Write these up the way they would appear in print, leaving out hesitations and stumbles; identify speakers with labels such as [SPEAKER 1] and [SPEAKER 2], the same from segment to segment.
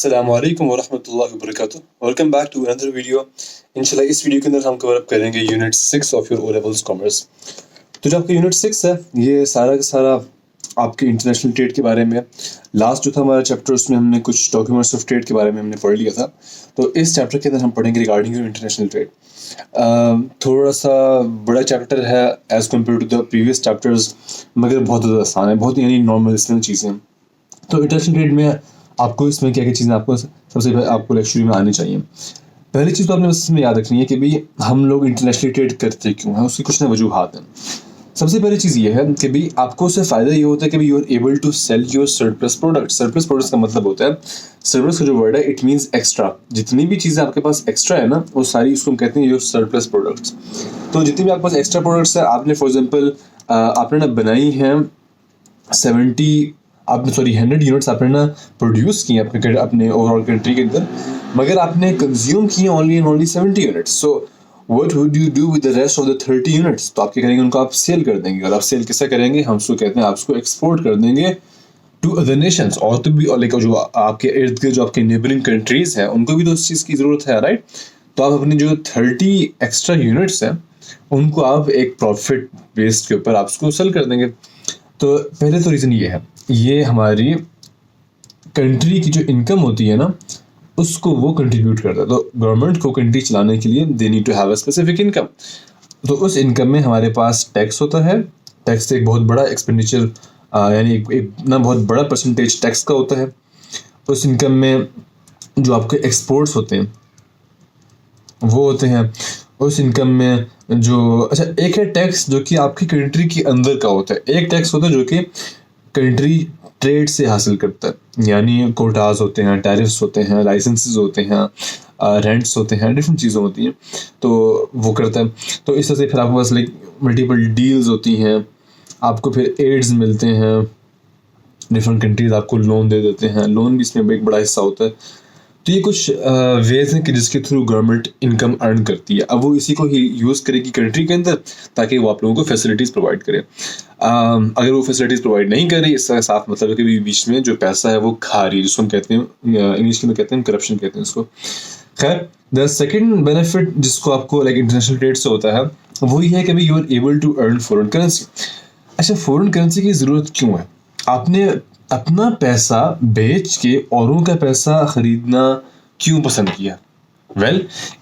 [SPEAKER 1] अस्सलामुअलैकुम वरहमतुल्लाहि वबरकातुहू। Welcome back to another video. इंशाल्लाह इस वीडियो के अंदर हम कवर अप करेंगे unit 6 of your O levels commerce. तो जो आपका यूनिट 6 है ये सारा का सारा आपके इंटरनेशनल ट्रेड के बारे में है। लास्ट जो था हमारा चैप्टर उसमें हमने कुछ डॉक्यूमेंट्स ऑफ ट्रेड के बारे में हमने पढ़ लिया था। तो इस चैप्टर के अंदर हम पढ़ेंगे रिगार्डिंग योर इंटरनेशनल ट्रेड। थोड़ा सा बड़ा चैप्टर है as compare to the previous chapters, मगर बहुत ज़्यादा आसान है, बहुत यानी नॉर्मल इसमें चीज़ें हैं। तो इंटरनेशनल ट्रेड में आपको इसमें क्या क्या चीज़ें आपको सबसे पहले आपको शुरू में आनी चाहिए। पहली चीज़ तो आपने बस इसमें याद रखनी है कि भाई हम लोग इंटरनेशनल ट्रेड करते क्यों हैं, उसकी कुछ ना वजूहात हैं। सबसे पहली चीज़ ये है कि भाई आपको उससे फ़ायदा ये होता है कि भाई you are able to sell your surplus products. Surplus products का मतलब होता है, सरप्लस का जो वर्ड है इट मीन्स एक्स्ट्रा। जितनी भी चीज़ें आपके पास एक्स्ट्रा है ना वो सारी उसको हम कहते हैं योर सरप्लस प्रोडक्ट्स। तो जितनी भी आपके पास एक्स्ट्रा प्रोडक्ट्स है, आपने फॉर एग्जाम्पल आपने ना बनाई हैं 100 यूनिट्स आपने ना प्रोड्यूस किए अपने ओवरऑल कंट्री के अंदर, मगर आपने कंज्यूम किए only and only 70 units. So what would you do with the rest of the 30 units? तो आप क्या करेंगे, उनको आप सेल कर देंगे। और आप सेल कैसे करेंगे, हम उसको कहते हैं आप उसको एक्सपोर्ट कर देंगे टू अदर नेशंस। और तो भी लाइक जो आपके इर्द गिर्द जो आपके नेबरिंग कंट्रीज है उनको भी तो उस चीज़ की ज़रूरत है, राइट? तो आप अपनी जो 30 एक्स्ट्रा यूनिट्स हैं उनको आप एक प्रॉफिट बेस्ड के ऊपर आप उसको सेल कर देंगे। तो पहले तो रीज़न ये है, ये हमारी कंट्री की जो इनकम होती है ना उसको वो कंट्रीब्यूट करता है। तो गवर्नमेंट को कंट्री चलाने के लिए they need to have a specific income. तो उस इनकम में हमारे पास टैक्स होता है। टैक्स एक बहुत बड़ा एक्सपेंडिचर यानी एक ना बहुत बड़ा परसेंटेज टैक्स का होता है। उस इनकम में जो आपके एक्सपोर्ट्स होते हैं वो होते हैं। उस इनकम में जो अच्छा एक है टैक्स जो कि आपकी कंट्री के अंदर का होता है। एक टैक्स होता है जो कि कंट्री ट्रेड से हासिल करता है, यानी कोटाज होते हैं, टैरिफ्स होते हैं, लाइसेंसेस होते हैं, रेंट्स होते हैं, डिफरेंट चीज़ें होती हैं, तो वो करता है। तो इस तरह से फिर आपके पास लाइक मल्टीपल डील्स होती हैं, आपको फिर एड्स मिलते हैं, डिफरेंट कंट्रीज आपको लोन दे देते हैं, लोन भी इसमें एक बड़ा हिस्सा होता है। तो ये कुछ वेज हैं कि जिसके थ्रू गवर्नमेंट इनकम अर्न करती है। अब वो इसी को ही यूज़ करेगी कंट्री के अंदर ताकि वो आप लोगों को फैसिलिटीज़ प्रोवाइड करे। अगर वो फैसिलिटीज़ प्रोवाइड नहीं कर रही, इसका साफ मतलब है कि बीच में जो पैसा है वो खा रही है, जिसको हम कहते हैं इंग्लिश के अंदर कहते हैं करप्शन कहते हैं इसको। खैर, द सेकेंड बेनिफिट जिसको आपको लाइक इंटरनेशनल ट्रेड से होता है वो ये है कि भाई you are able to earn foreign currency. अच्छा, फॉरेन करेंसी की ज़रूरत क्यों है? आपने अपना पैसा बेच के औरों का पैसा खरीदना क्यों पसंद किया?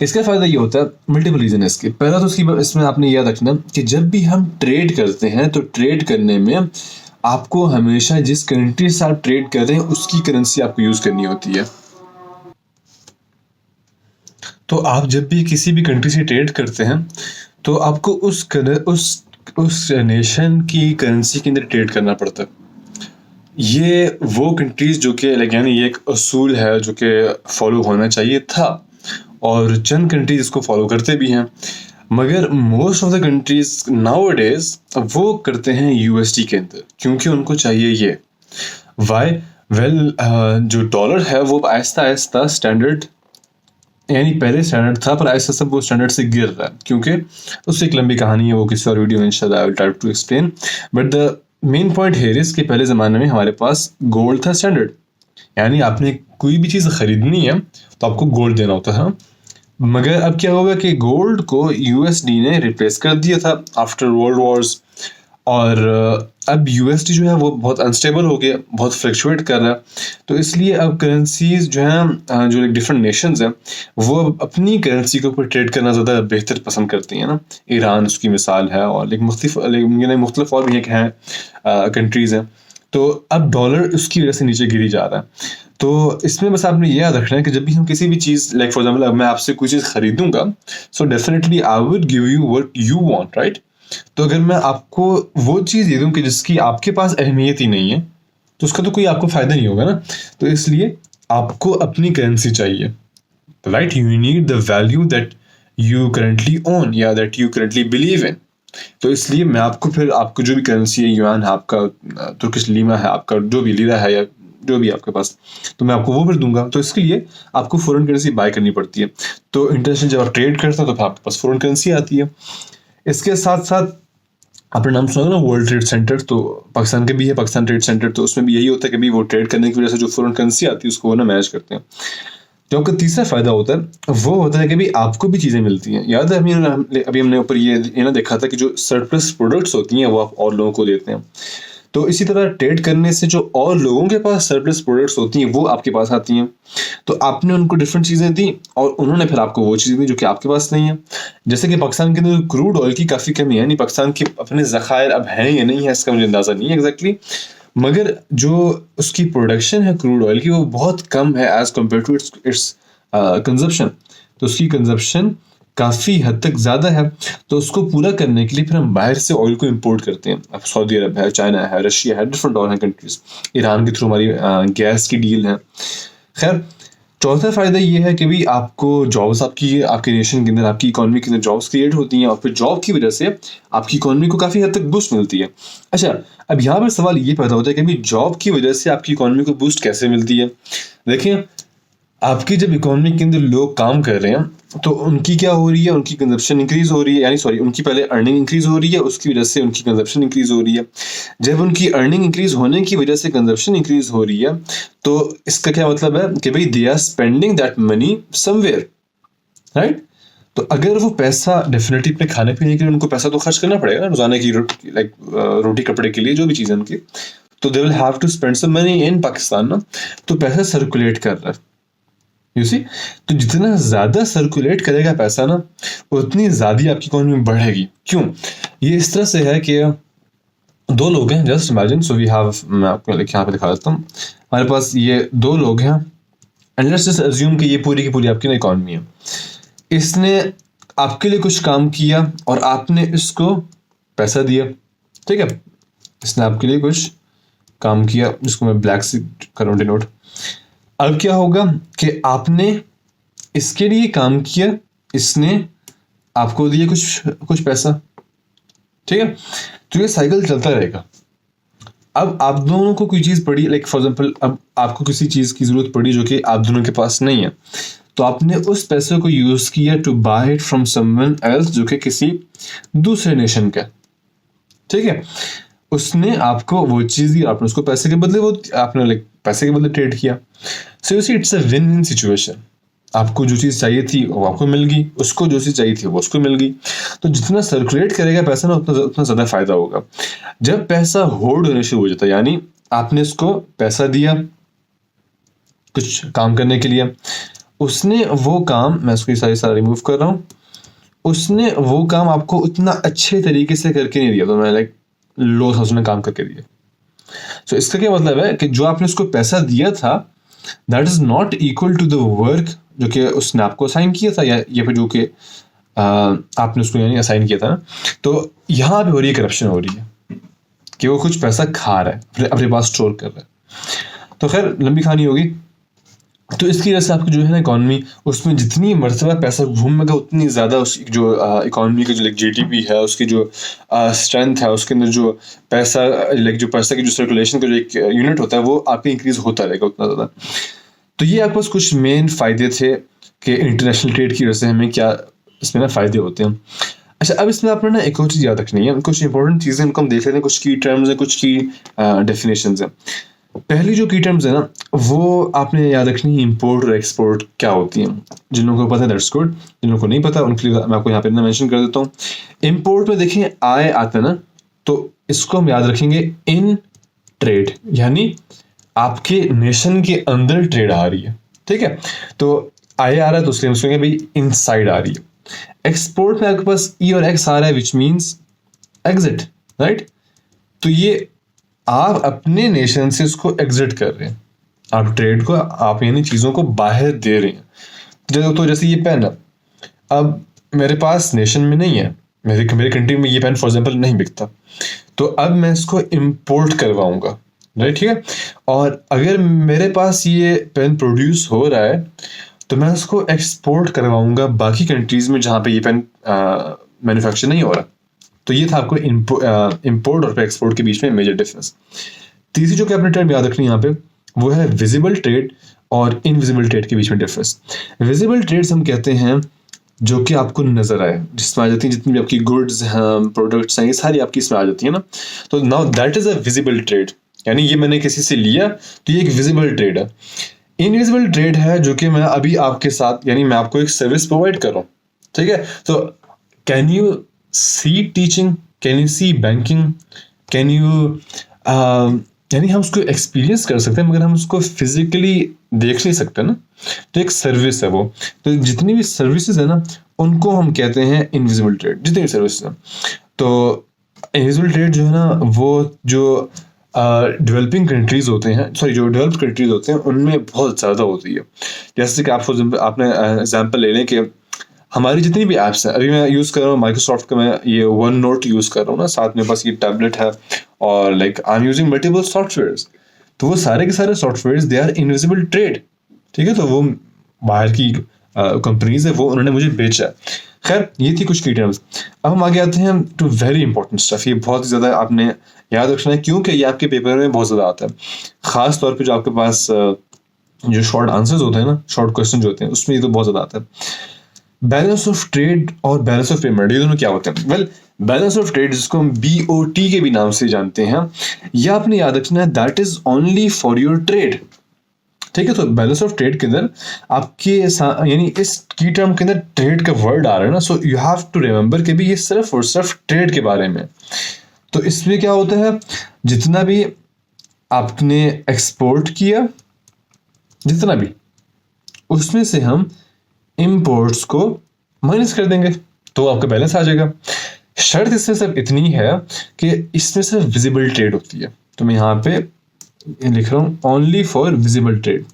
[SPEAKER 1] इसका फ़ायदा ये होता है, मल्टीपल रीज़न है इसके। पहला तो इसमें आपने याद रखना कि जब भी हम ट्रेड करते हैं तो ट्रेड करने में आपको हमेशा जिस कंट्री से आप ट्रेड कर रहे हैं उसकी करेंसी आपको यूज़ करनी होती है। तो आप जब भी किसी भी कंट्री से ट्रेड करते हैं तो आपको उस नेशन की करेंसी के अंदर ट्रेड करना पड़ता है। ये वो कंट्रीज़ जो कि यानी ये एक असूल है जो कि फॉलो होना चाहिए था, और चंद कंट्रीज इसको फॉलो करते भी हैं, मगर most of the countries nowadays वो करते हैं यूएसडी के अंदर, क्योंकि उनको चाहिए ये वाई जो डॉलर है वो आहिस्ता आहिस्ता स्टैंडर्ड, यानी पहले स्टैंडर्ड था पर आहिस्ता आहिस्ता वो स्टैंडर्ड से गिर रहा है, क्योंकि उससे एक लंबी कहानी है, वो किसी और वीडियो में इंशाल्लाह I will try to explain. But the main point here is कि पहले ज़माने में हमारे पास गोल्ड था स्टैंडर्ड, यानी आपने कोई भी चीज़ खरीदनी है तो आपको गोल्ड देना होता था। मगर अब क्या होगा कि गोल्ड को यूएसडी ने रिप्लेस कर दिया था आफ्टर वर्ल्ड वॉर्स, और अब यूएसडी जो है वो बहुत अनस्टेबल हो गया, बहुत फ्लक्चुएट कर रहा है। तो इसलिए अब करेंसीज जो हैं जो डिफरेंट नेशंस हैं वो अपनी करेंसी के ऊपर ट्रेड करना ज़्यादा बेहतर पसंद करती हैं ना। ईरान उसकी मिसाल है, और मुख्तलिफ और भी हैं कंट्रीज़ हैं। तो अब डॉलर उसकी वजह से नीचे गिरी जा रहा है। तो इसमें बस आपने ये याद रखना है कि जब भी हम किसी भी चीज़ लाइक फॉर एग्जाम्पल मैं आपसे कोई चीज़ खरीदूंगा, so definitely I would give you what you want, right? तो अगर मैं आपको वो चीज़ दे दूं कि जिसकी आपके पास अहमियत ही नहीं है तो उसका तो कोई आपको फ़ायदा नहीं होगा ना। तो इसलिए आपको अपनी करेंसी चाहिए, तो right, you need the value that you currently own या that you currently believe in. तो इसलिए मैं आपको जो भी करेंसी है, युआन है आपका, तुर्किश लीमा है आपका, जो भी लीरा है या जो भी आपके पास, तो मैं आपको वो फिर दूंगा। तो इसके लिए आपको फॉरेन करेंसी बाय करनी पड़ती है। तो इंटरनेशनल जब आप ट्रेड करते हैं तो फिर आपके पास फॉरेन करेंसी आती है। इसके साथ साथ आपने नाम सुना ना वर्ल्ड ट्रेड सेंटर, तो पाकिस्तान के भी है पाकिस्तान ट्रेड सेंटर, तो उसमें भी यही होता है कि भी वो ट्रेड करने की वजह से जो फॉरेन करेंसी आती है उसको वो ना मैनेज करते हैं। जो आपका तीसरा फायदा होता है वो होता है कि भी आपको भी चीज़ें मिलती हैं। याद है अभी हमने ऊपर ये ना देखा था कि जो सरप्लस प्रोडक्ट्स होती हैं वो आप और लोगों को देते हैं। तो इसी तरह ट्रेड करने से जो और लोगों के पास सरप्लस प्रोडक्ट्स होती हैं वो आपके पास आती हैं। तो आपने उनको डिफरेंट चीज़ें दी और उन्होंने फिर आपको वो चीज़ें दी जो कि आपके पास नहीं है। जैसे कि पाकिस्तान के अंदर क्रूड ऑयल की काफ़ी कमी है, नहीं पाकिस्तान के अपने ज़खायर अब हैं या नहीं है इसका मुझे अंदाज़ा नहीं है एग्जैक्टली, मगर जो उसकी प्रोडक्शन है क्रूड ऑयल की वो बहुत कम है as compare to its consumption. तो उसकी कंजप्शन काफ़ी हद तक ज़्यादा है, तो उसको पूरा करने के लिए फिर हम बाहर से ऑयल को इंपोर्ट करते हैं। अब सऊदी अरब है, चाइना है, रशिया है, डिफरेंट और हैं कंट्रीज, ईरान के थ्रू हमारी गैस की डील है। खैर, चौथा फ़ायदा ये है कि भी आपको जॉब्स आपके नेशन के अंदर, आपकी इकॉनमी के अंदर जॉब्स क्रिएट होती हैं और फिर जॉब की वजह से आपकी इकॉनमी को काफ़ी हद तक बूस्ट मिलती है। अच्छा, अब यहाँ पर सवाल ये पैदा होता है कि भी जॉब की वजह से आपकी इकॉनमी को बूस्ट कैसे मिलती है। देखिए, आपकी जब इकोनॉमी के अंदर लोग काम कर रहे हैं तो उनकी क्या हो रही है, उनकी कंजप्शन इंक्रीज हो रही है, यानी सॉरी उनकी पहले अर्निंग इंक्रीज हो रही है, उसकी वजह से उनकी कंजप्शन इंक्रीज हो रही है। जब उनकी अर्निंग इंक्रीज होने की वजह से कंजप्शन इंक्रीज हो रही है तो इसका क्या मतलब है कि भाई they are spending that money somewhere, right. तो अगर वो पैसा डेफिनेटली अपने खाने पीने के लिए उनको पैसा तो खर्च करना पड़ेगा रोजाना की रोटी कपड़े के लिए जो भी चीज़ें उनकी, तो they will have to spend some money in Pakistan ना, तो पैसा सर्कुलेट कर रहा है, यू सी। तो जितना ज्यादा सर्कुलेट करेगा पैसा ना उतनी ज्यादा आपकी इकोनॉमी बढ़ेगी। क्यों? ये इस तरह से है कि दो लोग हैं, just imagine, so we have, मैं आपको यहाँ पे दिखा देता हूँ, हमारे पास ये दो लोग हैं एंड लेट्स जस्ट अज्यूम कि ये पूरी की पूरी आपकी ना इकोनॉमी है। इसने आपके लिए कुछ काम किया और आपने इसको पैसा दिया, ठीक है। इसने आपके लिए कुछ काम किया जिसको मैं ब्लैक से करूँ डिनोट। अब क्या होगा कि आपने इसके लिए काम किया, इसने आपको दिया कुछ पैसा, ठीक है। तो ये साइकिल चलता रहेगा। अब आप दोनों को कोई चीज़ पड़ी, लाइक फॉर एग्जांपल अब आपको किसी चीज़ की ज़रूरत पड़ी जो कि आप दोनों के पास नहीं है, तो आपने उस पैसे को यूज़ किया to buy it from someone else जो कि किसी दूसरे नेशन का, ठीक है। उसने आपको वो चीज़ दी, आपने उसको पैसे के बदले वो आपने लाइक पैसे के बदले ट्रेड किया। So you see it's a win win situation. आपको जो चीज़ चाहिए थी वो आपको मिल गई, उसको जो चीज़ चाहिए थी वो उसको मिल गई। तो जितना सर्कुलेट करेगा पैसा ना उतना ज़्यादा फायदा होगा। जब पैसा होल्ड होने शुरू हो जाता है, यानी आपने उसको पैसा दिया कुछ काम करने के लिए, उसने वो काम, मैं उसको सारा रिमूव कर रहा हूँ, उसने वो काम आपको उतना अच्छे तरीके से करके नहीं दिया, तो मैं लाइक लो था उसने काम करके दिया। सो इसका क्या मतलब है कि जो आपने उसको पैसा दिया था that is not equal to the work जो कि उसने आपको असाइन किया था, या फिर जो कि आपने उसको यानी असाइन किया था ना। तो यहाँ पे हो रही है करप्शन, हो रही है कि वो कुछ पैसा खा रहा है, अपने पास स्टोर कर रहा है। तो खैर लंबी कहानी होगी। तो इसकी वजह से आपकी जो है ना इकॉनमी, उसमें जितनी मरतबा पैसा घूमेगा उतनी ज़्यादा उसकी जो इकॉनमी की जो लाइक जीडीपी है, उसकी जो स्ट्रेंथ है, उसके अंदर जो पैसा लाइक जो पैसा की जो सर्कुलेशन का जो एक यूनिट होता है वो आपकी इंक्रीज होता रहेगा उतना ज़्यादा। तो ये आपके पास कुछ मेन फ़ायदे थे कि इंटरनेशनल ट्रेड की वजह से हमें क्या इसमें ना फ़ायदे होते हैं। अच्छा, अब इसमें आपने ना एक और चीज़ याद रखनी है, कुछ इंपॉर्टेंट चीज़ें उनको हम देख लेते हैं, कुछ की टर्म्स हैं, कुछ की डेफिनेशंस हैं। पहली जो की टर्म्स है ना वो आपने याद रखनी है, इंपोर्ट और एक्सपोर्ट क्या होती हैं। जिन लोगों को पता है दैट्स गुड, जिन लोगों को नहीं पता उनके लिए मैं आपको यहाँ पे ना मेंशन कर देता हूँ। इंपोर्ट में देखिए आय आता है ना, तो इसको हम याद रखेंगे इन ट्रेड, यानी आपके नेशन के अंदर ट्रेड आ रही है, ठीक है। तो आय आ रहा है तो उसके लिए भाई इनसाइड आ रही है। एक्सपोर्ट में आपके पास ई और एक्स आ रहा है विच मीन्स एग्जिट, राइट। तो ये आप अपने नेशन से उसको एग्जिट कर रहे हैं, आप ट्रेड को, आप यानी चीज़ों को बाहर दे रहे हैं। तो जैसे ये पेन है, अब मेरे पास नेशन में नहीं है, मेरे कंट्री में ये पेन फॉर एग्जांपल नहीं बिकता, तो अब मैं इसको इंपोर्ट करवाऊंगा, राइट, ठीक है। और अगर मेरे पास ये पेन प्रोड्यूस हो रहा है तो मैं उसको एक्सपोर्ट करवाऊंगा बाकी कंट्रीज में जहाँ पे ये पेन मैन्युफैक्चर नहीं हो रहा। तो ये था आपको इंपोर्ट और एक्सपोर्ट के बीच में मेजर डिफरेंस। तीसरी जो कि आपने टर्म याद रखनी यहाँ पे वो है विजिबल ट्रेड और इनविजिबल ट्रेड के बीच में डिफरेंस। विजिबल ट्रेड्स हम कहते हैं जो कि आपको नजर आए, जिसमें आ जाती है जितनी भी आपकी गुड्स हैं, प्रोडक्ट्स हैं, ये सारी आपकी इसमें आ जाती है ना। तो now that is a visible trade, यानी ये मैंने किसी से लिया तो ये एक विजिबल ट्रेड है। इनविजिबल ट्रेड है जो कि मैं अभी आपके साथ, यानी मैं आपको एक सर्विस प्रोवाइड कर रहा हूँ, ठीक है। तो can you see teaching, can you see banking, can you, यानी हम उसको एक्सपीरियंस कर सकते हैं मगर हम उसको फिजिकली देख नहीं सकते ना। तो एक सर्विस है वो। तो जितनी भी सर्विसेज है ना उनको हम कहते हैं इनविजिबल ट्रेड, जितनी भी सर्विसेज हैं। तो इनविजिबल ट्रेड जो है ना वो जो डेवलपिंग कंट्रीज होते हैं, सॉरी जो डेवलप्ड कंट्रीज होते हैं उनमें बहुत ज़्यादा होती है। जैसे कि आप फॉर एग्जाम्पल आपने एग्जाम्पल ले लें कि हमारी जितनी भी ऐप्स हैं, अभी मैं यूज़ कर रहा हूँ माइक्रोसॉफ्ट का, मैं ये वन नोट यूज़ कर रहा हूँ ना, साथ में बस ये टैबलेट है और like I am using multiple softwares. तो वो सारे के सारे softwares they are invisible trade, ठीक है। तो वो बाहर की कंपनीज है, वो उन्होंने मुझे बेचा है। खैर ये थी कुछ की टर्म्स। अब हम आगे आते हैं टू वेरी इंपॉर्टेंट स्टफ। ये बहुत ज़्यादा आपने याद रखना है क्योंकि ये आपके पेपर में बहुत ज़्यादा आता है, ख़ास तौर पे जो आपके पास जो शॉर्ट आंसर्स होते हैं ना, शॉर्ट क्वेश्चन जो होते हैं उसमें ये तो बहुत ज़्यादा आता है। बैलेंस ऑफ ट्रेड और बैलेंस ऑफ पेमेंट, ये दोनों क्या होते हैं? वेल, बैलेंस ऑफ ट्रेड जिसको हम BOT के भी नाम से जानते हैं, यह आपने याद रखना है that is only for your trade, ठीक है। तो बैलेंस ऑफ ट्रेड के अंदर आपके यानी इस की टर्म के अंदर ट्रेड का वर्ड आ रहा है ना, so you have to remember कि भी ये सिर्फ और सिर्फ ट्रेड के बारे में। तो इसमें क्या होता है, जितना भी आपने एक्सपोर्ट किया, जितना भी, उसमें से हम इंपोर्ट्स को माइनस कर देंगे तो आपका बैलेंस आ जाएगा। शर्त इसमें सिर्फ इतनी है कि इसमें सिर्फ विजिबल ट्रेड होती है। तो मैं यहाँ पे लिख रहा हूँ ओनली फॉर विजिबल ट्रेड,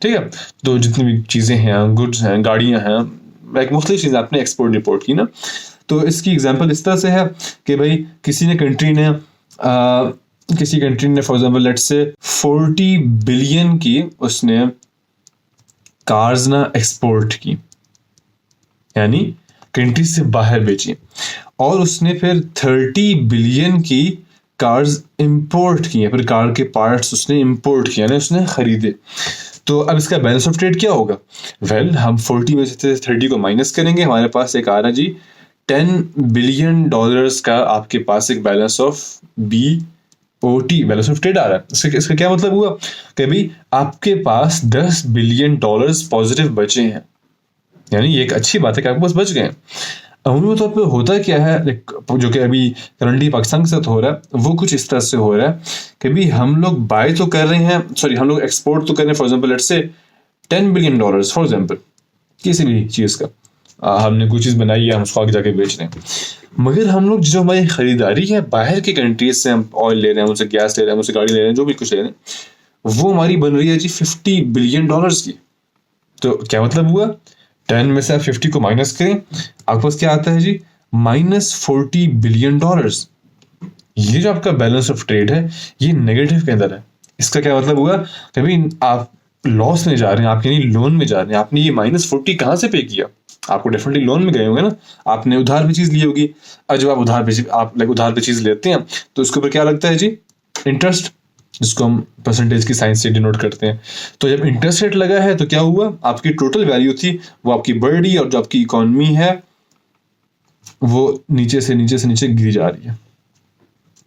[SPEAKER 1] ठीक है। तो जितनी भी चीज़ें हैं, गुड्स हैं, गाड़ियाँ हैं, लाइक मुख्तलिफ चीज़ें आपने एक्सपोर्ट रिपोर्ट की ना, तो इसकी एग्जांपल इस तरह से है कि भाई किसी कंट्री ने for example let's say 40 billion की उसने कार्स ना एक्सपोर्ट की, यानी कंट्री से बाहर बेची, और उसने फिर 30 बिलियन की कार्स इंपोर्ट की, फिर कार के पार्ट्स उसने इंपोर्ट किया, यानी उसने खरीदे। तो अब इसका बैलेंस ऑफ ट्रेड क्या होगा? वेल, हम 40 में से 30 को माइनस करेंगे, हमारे पास एक आ रहा जी $10 बिलियन का आपके पास एक balance of BOT, balance of trade आ रहा है। इसका क्या मतलब हुआ कि भाई आपके पास $10 बिलियन पॉजिटिव बचे हैं, यानी ये एक अच्छी बात है कि आपके पास बच गए। अमूमी तौर पे होता क्या है, जो कि अभी करंटली पाकिस्तान के साथ हो रहा है, वो कुछ इस तरह से हो रहा है कि भी हम लोग बाय तो कर रहे हैं, सॉरी हम लोग एक्सपोर्ट तो कर रहे हैं, for example let's say $10 billion for example, किसी भी चीज़ का हमने कोई चीज़ बनाई है, हम उसको आगे जाके बेच रहे हैं, मगर हम लोग जो हमारी खरीदारी है बाहर की कंट्रीज से, हम ऑयल ले रहे हैं, उनसे गैस ले रहे हैं, उनसे गाड़ी ले रहे हैं, जो भी कुछ ले रहे हैं, वो हमारी बन रही है जी $50 बिलियन की। तो क्या मतलब हुआ, 10 में से आप 50 को माइनस करें, आपके पास क्या आता है जी -$40 बिलियन। ये जो आपका बैलेंस ऑफ ट्रेड है ये नेगेटिव के अंदर है। इसका क्या मतलब हुआ, कभी आप लॉस में जा रहे हैं, आप यानी लोन में जा रहे हैं। आपने ये -40 कहाँ से पे किया? आपको डेफिनेटली लोन में गए होंगे ना, आपने उधार पे चीज ली होगी। और जब आप उधार पे चीज लेते हैं तो उसके ऊपर क्या लगता है जी, इंटरेस्ट, जिसको हम परसेंटेज की साइंस से डिनोट करते हैं। तो जब इंटरेस्ट रेट लगा है तो क्या हुआ, आपकी टोटल वैल्यू थी वो आपकी बढ़ रही है, और जो आपकी इकोनॉमी है वो नीचे से नीचे गिरी जा रही है,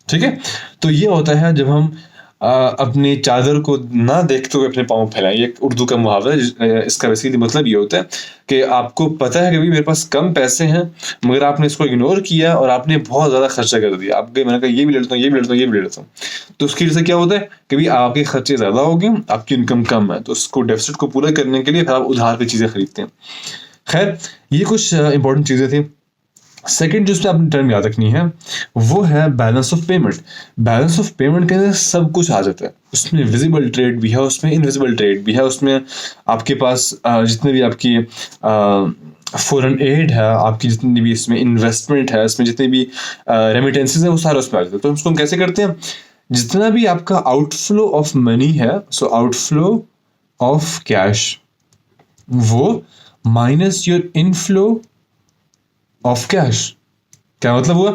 [SPEAKER 1] ठीक है। तो ये होता है जब हम अपनी चादर को ना देखते हुए अपने पाँव फैलाएं। ये उर्दू का मुहावरा है, इसका बेसिकली मतलब ये होता है कि आपको पता है कि भाई मेरे पास कम पैसे हैं, मगर आपने इसको इग्नोर किया और आपने बहुत ज़्यादा खर्चा कर दिया। आप मैंने कहा ये भी ले लेता हूँ, ये भी ले लेता हूँ, ये भी ले लेता हूँ, तो उसकी वजह से क्या होता है कि भाई आपके खर्चे ज़्यादा हो गए, आपकी इनकम कम है, तो उसको डेफिसिट को पूरा करने के लिए फिर आप उधार पे चीज़ें खरीदते हैं। खैर, ये कुछ इंपॉर्टेंट चीज़ें थी। सेकेंड जो आपने टर्म याद रखनी है वो है balance of payment. Balance of payment के अंदर सब कुछ आ जाता है, उसमें विजिबल ट्रेड भी है, उसमें इनविजिबल ट्रेड भी है, उसमें आपके पास जितने भी आपकी फॉरेन एड है, आपकी जितनी भी इसमें इन्वेस्टमेंट है, इसमें जितने भी रेमिटेंसेज है, वो सारे उसमें आ जाते हैं। तो उसको हम कैसे करते हैं, जितना भी आपका आउटफ्लो ऑफ मनी है, सो आउटफ्लो ऑफ कैश, वो minus your inflow of cash. क्या मतलब हुआ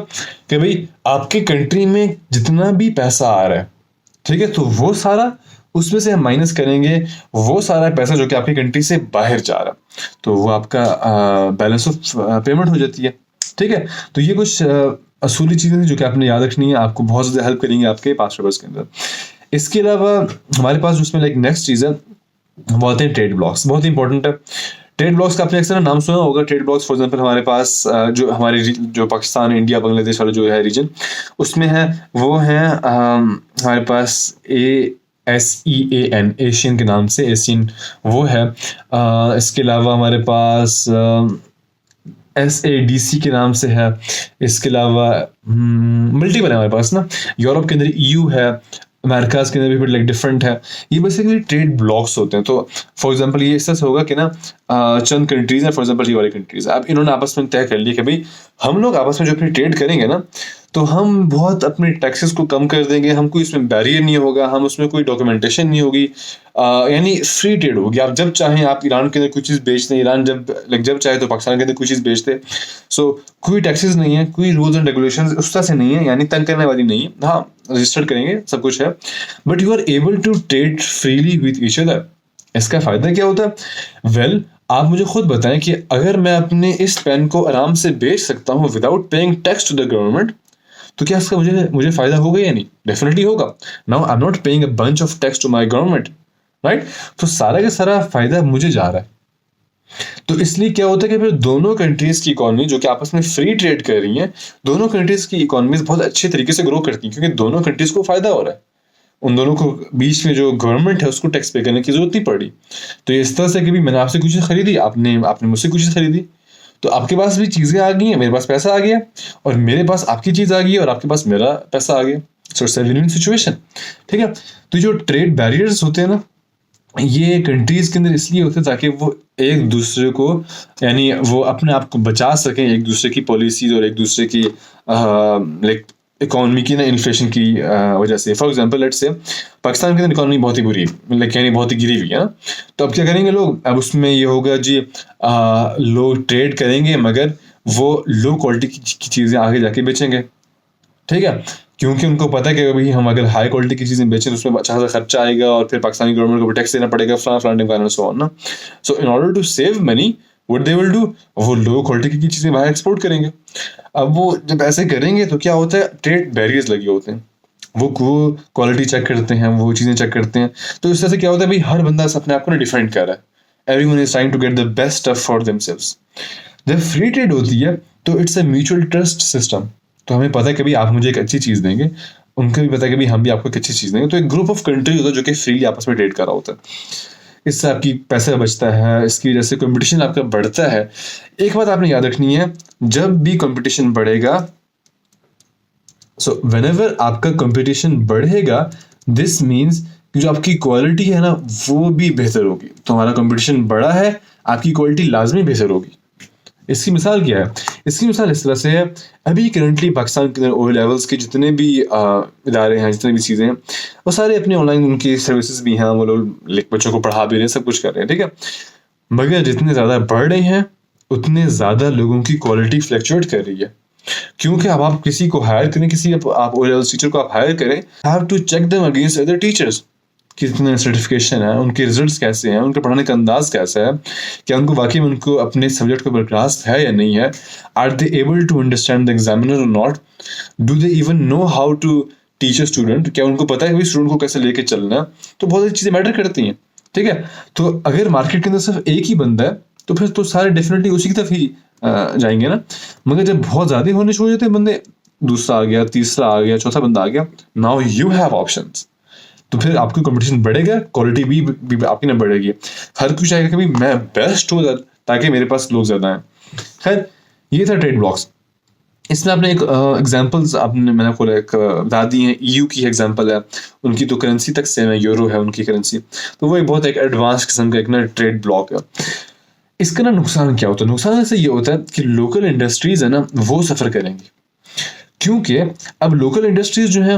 [SPEAKER 1] कि भाई आपकी कंट्री में जितना भी पैसा आ रहा है, ठीक है, तो वो सारा उसमें से हम माइनस करेंगे वो सारा पैसा जो कि आपकी कंट्री से बाहर जा रहा है, तो वो आपका बैलेंस ऑफ पेमेंट हो जाती है। ठीक है, तो ये कुछ असूली चीज़ें हैं जो कि आपने याद रखनी है, आपको बहुत ज़्यादा हेल्प करेंगे आपके पास पेपर्स के अंदर। इसके अलावा हमारे पास उसमें लाइक नेक्स्ट चीज़ है, वो आते हैं ट्रेड ब्लॉक्स, बहुत इंपॉर्टेंट है। ट्रेड ब्लॉक्स का आपने अक्सर नाम सुना होगा। ट्रेड ब्लॉक्स फॉर एग्जांपल हमारे पास जो हमारे जो पाकिस्तान, इंडिया, बांग्लादेश वाला जो है रीजन, उसमें है वो है हमारे पास ASEAN, एशियन के नाम से एशियन वो है। इसके अलावा हमारे पास SADC के नाम से है। इसके अलावा मल्टीपल है हमारे पास ना, यूरोप के अंदर EU है, अमेरिकाज के अंदर भी लाइक डिफरेंट है। ये बेसिकली ट्रेड ब्लॉक्स होते हैं। तो फॉर एग्जांपल ये इस तरह से होगा कि ना चंद कंट्रीज हैं, फॉर एग्जांपल ये वाली कंट्रीज, अब इन्होंने आपस में तय कर लिया कि भाई हम लोग आपस में जो अपनी ट्रेड करेंगे ना, तो हम बहुत अपने टैक्सेस को कम कर देंगे, हमको इसमें बैरियर नहीं होगा, हम उसमें कोई डॉक्यूमेंटेशन नहीं होगी, यानी फ्री ट्रेड होगी। आप जब चाहें आप ईरान के अंदर कुछ चीज़ बेच दें, ईरान जब चाहे तो पाकिस्तान के अंदर कुछ चीज़ बेच दे। सो कोई टैक्सेस नहीं है, कोई रूल्स एंड रेगुलेशन उस तरह से नहीं है, यानी तंग करने वाली नहीं है। हाँ, रजिस्टर्ड करेंगे, सब कुछ है, but you are able to trade freely with each other. इसका फायदा क्या होता है? वेल, आप मुझे खुद बताएं कि अगर मैं अपने इस पेन को आराम से बेच सकता हूँ without paying tax to the government, तो क्या इसका मुझे फायदा होगा या नहीं? डेफिनेटली होगा। Now I am not paying a bunch of tax to my government, right? तो सारा का सारा फायदा मुझे जा रहा है। तो इसलिए क्या होता है कि फिर दोनों कंट्रीज की इकोनॉमी जो कि आपस में फ्री ट्रेड कर रही हैं, दोनों कंट्रीज की इकोनॉमीज बहुत अच्छे तरीके से ग्रो करती हैं, क्योंकि दोनों कंट्रीज को फायदा हो रहा है। उन दोनों को बीच में जो गवर्नमेंट है उसको टैक्स पे करने की जरूरत नहीं पड़ी। तो ये इस तरह से कि भी मैंने आपसे कुछ चीज़ खरीदी, आपने मुझसे कुछ चीज़ खरीदी, तो आपके पास भी चीज़ें आ गई हैं, मेरे पास पैसा आ गया, और मेरे पास आपकी चीज़ आ गई है और आपके पास मेरा पैसा आ गया। So it's a win win situation. ठीक है, तो जो ट्रेड बैरियर्स होते हैं ना, ये कंट्रीज के अंदर इसलिए होते हैं ताकि वो एक दूसरे को, यानी वो अपने आप को बचा सकें एक दूसरे की पॉलिसीज और एक दूसरे की लाइक इकोनॉमी की ना, इन्फ्लेशन की वजह से। For example let's say Pakistan के अंदर इकोनॉमी बहुत ही बुरी है, लाइक यानी बहुत ही गिरी हुई है ना, तो अब क्या करेंगे लोग? अब उसमें ये होगा जी, लोग ट्रेड करेंगे मगर वो लो क्वालिटी की चीज़ें आगे जाके बेचेंगे। ठीक है, क्योंकि उनको पता है कि भाई हम अगर हाई क्वालिटी की चीज़ें बेचें तो उसमें अच्छा खासा खर्चा आएगा और फिर पाकिस्तानी गवर्नमेंट को टैक्स देना पड़ेगा, फलाना सो ऑन ना। So in order to save money what they will do, वो लो क्वालिटी की चीज़ें बाहर एक्सपोर्ट करेंगे। अब वो जब ऐसे करेंगे तो क्या होता है, ट्रेड बैरियर्स लगे होते हैं, वो क्वालिटी चेक करते हैं, वो चीज़ें चेक करते हैं। तो इस तरह से क्या होता है भाई, हर बंदा अपने आप को ना डिफेंड कर रहा है, everyone is trying to get the best stuff for themselves. जब फ्री ट्रेड होती है तो it's a mutual trust system. तो हमें पता है कि भाई आप मुझे एक अच्छी चीज़ देंगे, उनको भी पता है कि भाई हम भी आपको एक अच्छी चीज़ देंगे। तो एक ग्रुप ऑफ कंट्री होता है जो कि फ्रीली आपस में ट्रेड कर रहा होता है, इससे आपकी पैसा बचता है, इसकी वजह से कंपटीशन आपका बढ़ता है। एक बात आपने याद रखनी है, जब भी कंपटीशन बढ़ेगा, सो व्हेनेवर आपका कंपटीशन बढ़ेगा, दिस मीन्स कि जो आपकी क्वालिटी है ना वो भी बेहतर होगी। तो हमारा कंपटीशन बढ़ा है, आपकी क्वालिटी लाजमी बेहतर होगी। इसकी मिसाल क्या है? इसकी मिसाल इस तरह से है, अभी करंटली पाकिस्तान के अंदर ओ लेवल्स के जितने भी इदारे हैं, जितने भी चीज़ें हैं, वो सारे अपने ऑनलाइन उनकी सर्विसेज भी हैं, वो लोग बच्चों को पढ़ा भी रहे हैं, सब कुछ कर रहे हैं। ठीक है, मगर जितने ज़्यादा बढ़ रहे हैं उतने ज़्यादा लोगों की क्वालिटी फ्लक्चुएट कर रही है। क्योंकि अब आप किसी को हायर करें, आप ओ लेवल्स टीचर को आप हायर करें, have to check them against other teachers, कितने सर्टिफिकेशन है, उनके रिजल्ट्स कैसे हैं, उनके पढ़ाने का अंदाज कैसा है, क्या उनको वाकई में उनको अपने सब्जेक्ट को बरकरार है या नहीं है, are they able to understand the examiner और not, do they even know how to teach a student, क्या उनको पता है कि स्टूडेंट को कैसे लेके चलना है। तो बहुत सारी चीज़ें मैटर करती हैं। ठीक है, तो अगर मार्केट के अंदर सिर्फ एक ही बंदा है तो फिर तो सारे डेफिनेटली उसी की तरफ ही जाएंगे ना। मगर जब बहुत ज़्यादा होने शुरू हो जाते हैं बंदे, दूसरा आ गया, तीसरा आ गया, चौथा बंदा आ गया, नाउ यू हैव ऑप्शंस, तो फिर आपकी कंपटीशन बढ़ेगा, क्वालिटी भी आपकी ना बढ़ेगी। हर कोई चाहेगा कि भाई मैं बेस्ट हो ताकि मेरे पास लोग ज़्यादा हैं। खैर, ये था ट्रेड ब्लॉक्स। इसमें आपने एक एग्जांपल्स मैंने आपको बता दी हैं। EU की एग्जांपल है, उनकी तो करेंसी तक सेम है, यूरो है उनकी करेंसी, तो वो एक बहुत एक एडवांस किस्म का एक ना ट्रेड ब्लॉक है। इसका ना नुकसान क्या होता है? नुकसान ऐसे ये होता है कि लोकल इंडस्ट्रीज है ना वो सफ़र करेंगी, क्योंकि अब लोकल इंडस्ट्रीज जो हैं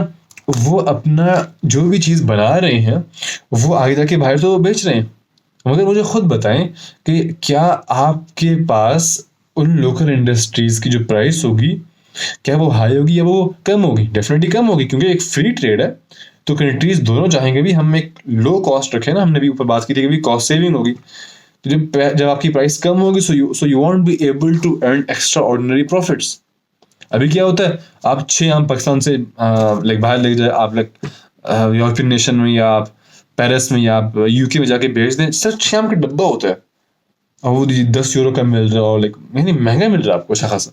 [SPEAKER 1] वो अपना जो भी चीज़ बना रहे हैं वो आगे जाके बाहर तो बेच रहे हैं। मगर मुझे खुद बताएं कि क्या आपके पास उन लोकल इंडस्ट्रीज़ की जो प्राइस होगी, क्या वो हाई होगी या वो कम होगी? डेफिनेटली कम होगी, क्योंकि एक फ्री ट्रेड है। तो कंट्रीज दोनों चाहेंगे भी हम एक लो कॉस्ट रखें ना, हमने भी ऊपर बात की थी कि भी कॉस्ट सेविंग होगी। तो जब आपकी प्राइस कम होगी so you won't be able to earn extraordinary profits. अभी क्या होता है, आप 6 आम पाकिस्तान से लाइक बाहर ले जाए, आप लाइक यूरोपियन नेशन में या आप पेरिस में या आप यूके में जाके बेच दें, सिर्फ 6 आम का डब्बा होता है और वो 10 यूरो का मिल रहा है और लाइक महंगा मिल रहा है आपको अच्छा खासा।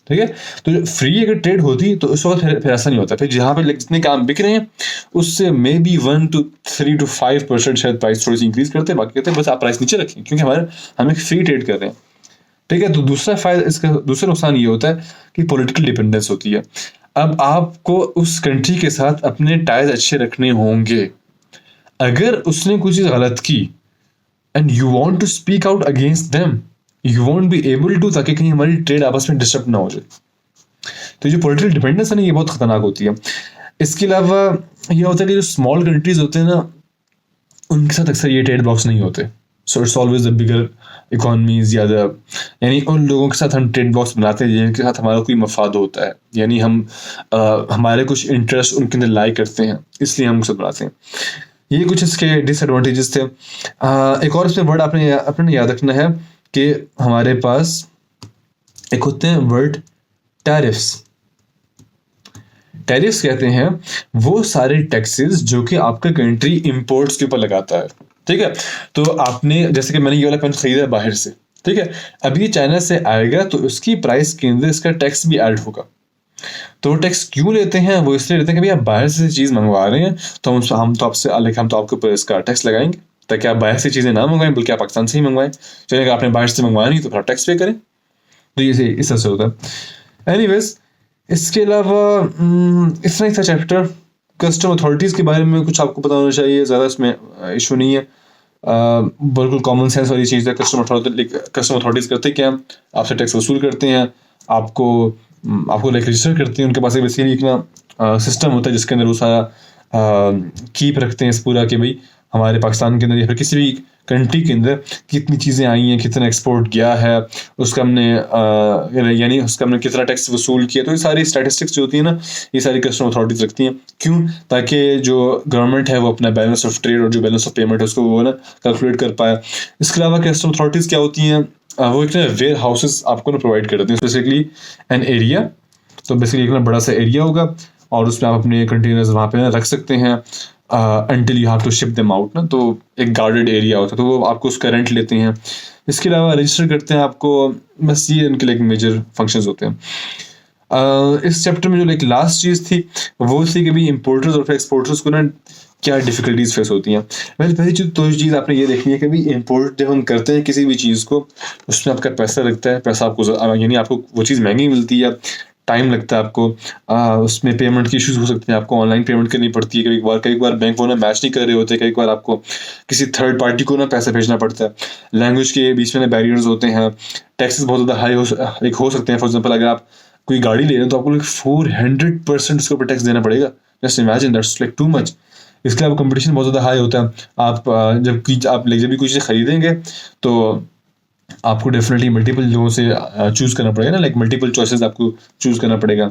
[SPEAKER 1] ठीक है, तो फ्री अगर ट्रेड होती तो उस वक्त फिर ऐसा नहीं होता। फिर जहाँ पे जितने काम बिक रहे हैं उससे मे बी 1 to 3 to 5% शायद प्राइस थोड़ी सी इंक्रीज करते हैं, बाकी कहते हैं बस आप प्राइस नीचे रखें क्योंकि हम एक फ्री ट्रेड कर रहे हैं। ठीक है, तो दूसरा फायदा, इसका दूसरा नुकसान ये होता है कि पॉलिटिकल डिपेंडेंस होती है। अब आपको उस कंट्री के साथ अपने टाइज अच्छे रखने होंगे। अगर उसने कुछ चीज़ गलत की and you want to speak out against them, you won't be able to, ताकि कहीं हमारी ट्रेड आपस में डिस्टर्ब ना हो जाए। तो जो पॉलिटिकल डिपेंडेंस है ना, ये बहुत खतरनाक होती है। इसके अलावा ये होता है कि जो स्मॉल कंट्रीज होते हैं ना, उनके साथ अक्सर ये ट्रेड ब्लॉक्स नहीं होते। So it's always the bigger economies या यानी उन लोगों के साथ हम ट्रेड ब्लॉक्स बनाते हैं जिनके साथ हमारा कोई मफाद होता है, यानी हम हमारे कुछ इंटरेस्ट उनके अंदर लाई करते हैं, इसलिए हम उसे बनाते हैं। ये कुछ इसके डिसएडवांटेजेस थे। एक और इसमें वर्ड अपने याद रखना है कि हमारे पास एक होते हैं वर्ड टैरिफ्स। टैरिफ्स कहते हैं वो सारे टैक्सेस जो कि आपका कंट्री इंपोर्ट्स के ऊपर लगाता है। ठीक है, तो आपने जैसे कि मैंने ये वाला पेन खरीदा बाहर से, ठीक है, अभी ये से आएगा तो उसकी प्राइस के अंदर इसका टैक्स भी ऐड होगा। तो टैक्स क्यों लेते हैं, वो इसलिए लेते हैं कि भाई आप बाहर से चीज़ मंगवा रहे हैं तो हम तो आपसे हम तो आपके ऊपर इसका टैक्स लगाएंगे, ताकि आप बाहर से चीज़ें ना मंगवाएं बल्कि आप पाकिस्तान से ही मंगवाएं। चलिए अगर आपने बाहर से मंगवाया नहीं तो फिर टैक्स पे करें। तो ये इस तरह से होता है। एनीवेज, इसके अलावा इतना ही था चैप्टर। कस्टम अथॉरिटीज़ के बारे में कुछ आपको पता होना चाहिए, ज़्यादा इसमें इशू नहीं है, बिल्कुल कॉमन सेंस वाली चीज़ है। कस्टम अथॉरिटीज़ करते क्या, आपसे टैक्स वसूल करते हैं, आपको लाइक रजिस्टर करते हैं। उनके पास बेसिकली एक ना सिस्टम होता है जिसके अंदर वो सारा कीप रखते हैं इस पूरा कि भाई हमारे पाकिस्तान के अंदर या फिर किसी भी कंट्री के अंदर कितनी चीज़ें आई हैं, कितना एक्सपोर्ट गया है, उसका हमने कितना टैक्स वसूल किया। तो ये सारी स्टैटिस्टिक्स जो होती है ना, ये सारी कस्टम अथॉरिटीज़ रखती हैं। क्यों? ताकि जो गवर्नमेंट है वो अपना बैलेंस ऑफ ट्रेड और जो बैलेंस ऑफ पेमेंट है उसको वो ना कैलकुलेट कर पाए। इसके अलावा कस्टम अथॉरिटीज़ क्या होती हैं, वो एक ना वेयर हाउसेस आपको ना प्रोवाइड कर देते हैं, बेसिकली एन एरिया। तो बेसिकली एक ना बड़ा सा एरिया होगा और उसमें आप अपने कंटेनर्स वहाँ पे ना रख सकते हैं until you have to ship them out ना। तो एक गार्डेड एरिया होता है, तो वो आपको उसका रेंट लेते हैं। इसके अलावा रजिस्टर करते हैं आपको, बस ये उनके लाइक मेजर फंक्शंस होते हैं। इस चैप्टर में जो लाइक लास्ट चीज़ थी वो थी कि भाई इम्पोर्टर्स और एक्सपोर्टर्स को ना क्या डिफ़िकल्टीज फेस होती हैं। पहली चीज़ आपने ये देखनी है कि भाई इम्पोर्ट जब हम करते हैं किसी भी चीज़ को, उसमें आपका पैसा लगता है, पैसा आपको यानी आपको वो चीज़ महंगी मिलती है, टाइम लगता है आपको, उसमें पेमेंट के इश्यूज हो सकते हैं, आपको ऑनलाइन पेमेंट करनी पड़ती है, कई बार बैंक वो ना मैच नहीं कर रहे होते, कई बार आपको किसी थर्ड पार्टी को ना पैसा भेजना पड़ता है, लैंग्वेज के बीच में ना बैरियर्स होते हैं, टैक्सेस बहुत ज़्यादा हाई हो सकते हैं। फॉर एग्जाम्पल अगर आप कोई गाड़ी ले रहे हैं तो आपको 400% उसके ऊपर टैक्स देना पड़ेगा। Just imagine, that's like too much. इसके अलावा कंपटीशन बहुत ज़्यादा हाई होता है। आप जब भी कोई चीज़ खरीदेंगे तो आपको डेफिनेटली मल्टीपल लोगों से चूज़ करना पड़ेगा ना, लाइक मल्टीपल चॉइसेस आपको चूज़ करना पड़ेगा।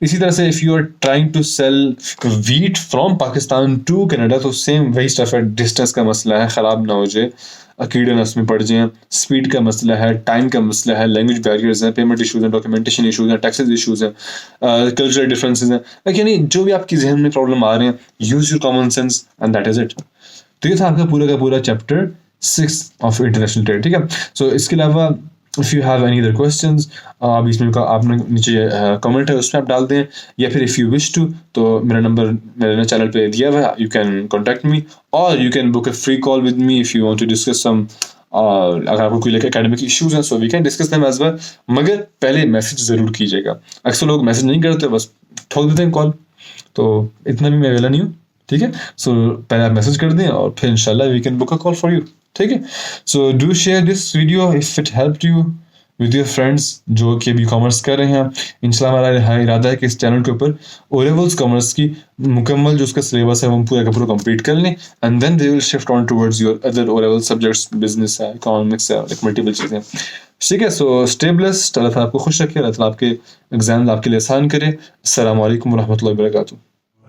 [SPEAKER 1] इसी तरह से if you are trying to sell wheat from Pakistan to Canada, तो सेम वही स्टफ है। डिस्टेंस का मसला है, ख़राब ना हो जाए, कीड़े नस में पड़ जाएँ, स्पीड का मसला है, टाइम का मसला है, लैंग्वेज बैरियर्स हैं, पेमेंट इशूज़ हैं, डॉक्यूमेंटेशन इशूज़ हैं, टैक्सेस इशूज़ हैं, कल्चरल डिफरेंसेस हैं, यानी जो भी आपकी जहन में प्रॉब्लम आ रहे हैं, use your common sense and that is it. तो ये था आपका पूरा का पूरा चैप्टर 6 ऑफ इंटरनेशनल ट्रेड। ठीक है, सो इसके अलावा if you have any other questions, आप इसमें आपने नीचे कमेंट है उसमें आप डाल दें, या फिर इफ़ यू विश टू तो मेरा नंबर मेरे चैनल पे दिया हुआ है, यू कैन कॉन्टैक्ट मी और you can book a free call with me if you want to discuss some, अगर आपको कोई एकेडमिक इश्यूज हैं so we can discuss them as well. मगर पहले मैसेज ज़रूर कीजिएगा। अक्सर लोग मैसेज नहीं करते, बस ठोक देते हैं कॉल, तो इतना भी मैं वेला नहीं हूँ। ठीक है, सो पहले आप मैसेज कर दें और फिर इंशाल्लाह we can book a call for you. ठीक है, so do share this video if it helped you with your friends जो कि अभी कॉमर्स कर रहे हैं। इंशाल्लाह हमारा इरादा है कि इस चैनल के ऊपर ओ लेवल्स कॉमर्स की मुकम्मल जो उसका सिलेबस है वो हम पूरा का पूरा कंप्लीट कर लें, and then they will shift on towards your other O level subjects, business है, इकोनॉमिक्स है, लाइक मल्टीपल चीज़ें। ठीक है, सो स्टे ब्लेस्ड, अल्लाह ताला आपको खुश रखे, अल्लाह ताला आपके एग्जाम आपके लिए आसान करे। अस्सलाम वालेकुम व रहमतुल्लाहि व बरकातुहू।